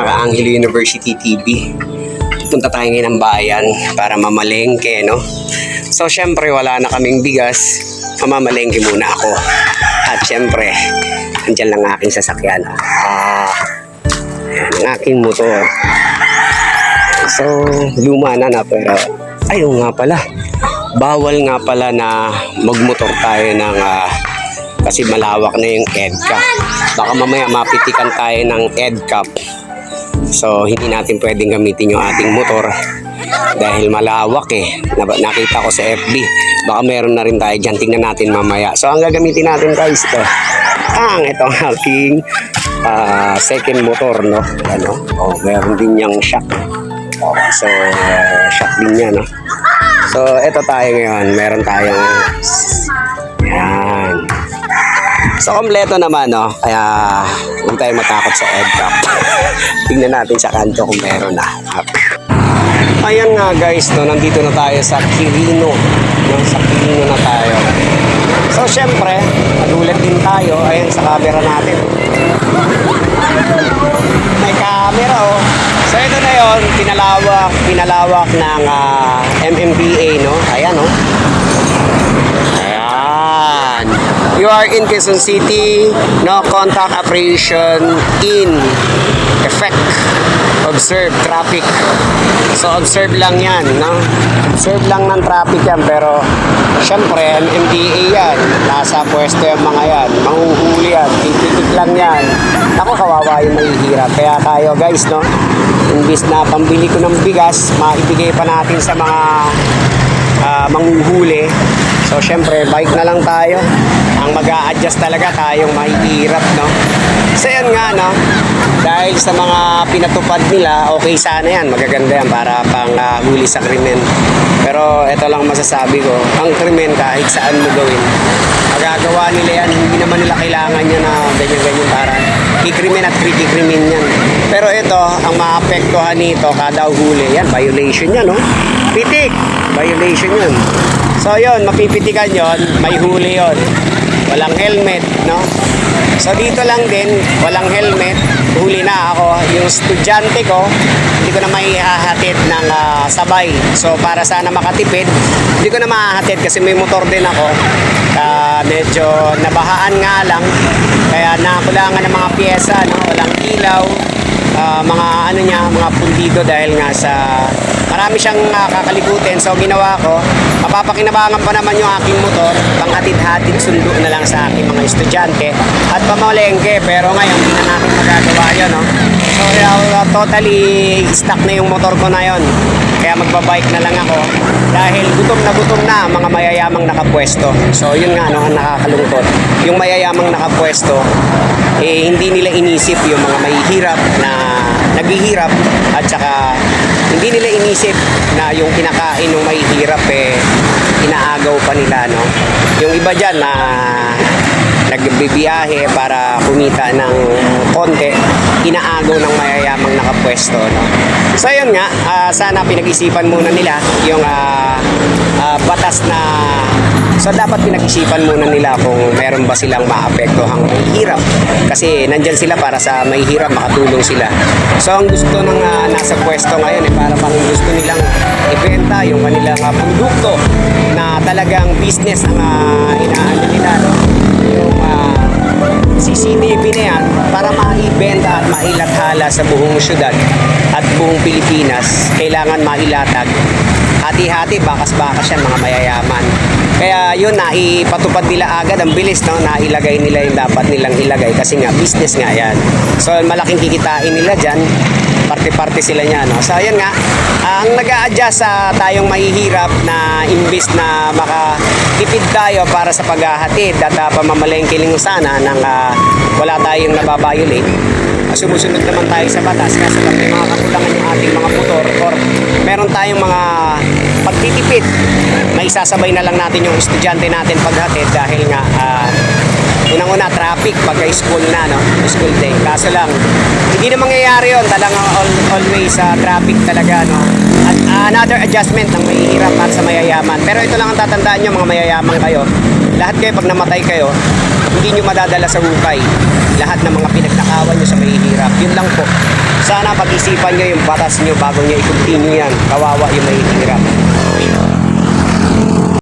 mga Ka-Angelo University TV. Punta tayo ngayon ng bayan para mamalengke, no? So syempre wala na kaming bigas, mamamalengke muna ako. At syempre, andyan lang aking sasakyan. Ayan, ang aking motor. So luma na pero ayun nga pala, bawal nga pala na magmotor tayo ng kasi malawak na yung EDCA. Baka mamaya mapitikan tayo ng EDCA. So hindi natin pwedeng gamitin yung ating motor dahil malawak eh. Nakita ko sa FB. Baka meron na rin tayo dyan. Tingnan natin mamaya. So ang gagamitin natin guys, ito ang aking second motor, no? Meron din yung shock. So shock din yan, no? So ito tayo ngayon. Meron tayong yan. So kompleto naman, no? Kaya huwag tayo matakot sa EDCA. Tingnan natin sa kanto kung meron na. Ayan nga guys, no? Nandito na tayo sa Quirino, no? Sa Quirino na tayo. So syempre, magulat din tayo. Ayan sa camera natin. May camera, oh. So ito na yun, pinalawak ng MMDA, no? Ayan, no? You are in Quezon City, no contact operation in effect. Observe traffic. So observe lang yan, no? Observe lang ng traffic yan, pero syempre MMDA yan. Nasa pwesto yung mga yan. Manghuhuli yan. Titik lang yan. Ako kawawa yung mahihirap. Kaya tayo guys, no? Imbis na pambili ko ng bigas, maibigay pa natin sa mga manghuhuli. So syempre bike na lang tayo. Ang mag-a-adjust talaga tayong mahihirap, no? So yan nga, no? Dahil sa mga pinatupad nila, okay sana yan, magaganda yan para pang huli sa krimen. Pero ito lang masasabi ko, ang krimen kahit saan mo gawin, magagawa nila yan. Hindi naman nila kailangan yan na ganyan-ganyan para kikrimen at kikrimen yan. Pero ito, ang maapektuhan nito kada huli, yan, violation yan, no? Pitik, violation yun. So yun, mapipitikan yun, may huli yun. Walang helmet, no? So dito lang din, walang helmet, huli na ako. Yung estudyante ko, hindi ko na maihahatid ng sabay. So para sana makatipid, hindi ko na mahahatid kasi may motor din ako. Medyo nabahaan nga lang, kaya nakulangan ng mga pyesa, no? Walang ilaw, mga pundido dahil nga sa marami siyang kakalikutin. So ginawa ko, mapapakinabangan pa naman yung aking motor, panghatid-hatid sundo na lang sa aking mga estudyante at pamalengke, pero ngayon hindi na natin magagawa yun, no? So totally stuck na yung motor ko na yon. Kaya magbabike na lang ako dahil gutom na ang mga mayayamang nakapwesto. So yun nga, no, ang nakakalungkot, yung mayayamang nakapwesto hindi nila inisip yung mga mahihirap na naghihirap, at saka hindi nila inisip na yung kinakain ng mahihirap inaagaw pa nila, no? Yung iba dyan na nagbibiyahe para kumita ng konti, inaagaw ng mayayamang nakapwesto, no? So yun nga, sana pinag-isipan muna nila yung batas na, so dapat pinag-isipan muna nila kung meron ba silang maapektuhang hirap, kasi nandyan sila para sa may hirap, makatulong sila. So ang gusto ng nasa pwesto ngayon para pang gusto nilang ibenta yung kanilang produkto na talagang business ang inaano nila, no? Yung CCTV na yan para maibenta at mailathala sa buong syudad at buong Pilipinas. Kailangan mailatag. Hati-hati, bakas-bakas yan mga mayayaman. Kaya yun, naipatupad nila agad, ang bilis, no? Nailagay nila yung dapat nilang ilagay kasi nga business nga yan. So malaking kikitain nila dyan, parte-parte sila niya, no? So ayan nga, ang nag-a-adjust sa tayong mahihirap na imbis na makatipid tayo para sa paghahatid at pamamalengke lang sana nang wala tayong nababayolate. Sumusunod naman tayo sa batas kasi pag may mga kakulangan yung ating mga motor or meron tayong mga pagtitipid, may isasabay na lang natin yung estudyante natin paghatid dahil nga unang-una traffic pagka school na, no? School day. Kaso lang hindi na mangyayari yun, talagang always traffic talaga, no? At another adjustment ng mahihirap at sa mayayaman. Pero ito lang ang tatandaan nyo mga mayayaman kayo, lahat kayo pag namatay kayo, hindi nyo madadala sa hukay lahat ng mga pinagnakawan nyo sa mahihirap. Yun lang po. sana pag-isipan nyo yung batas nyo bago nyo i-continue yan. Kawawa yung mahihirap.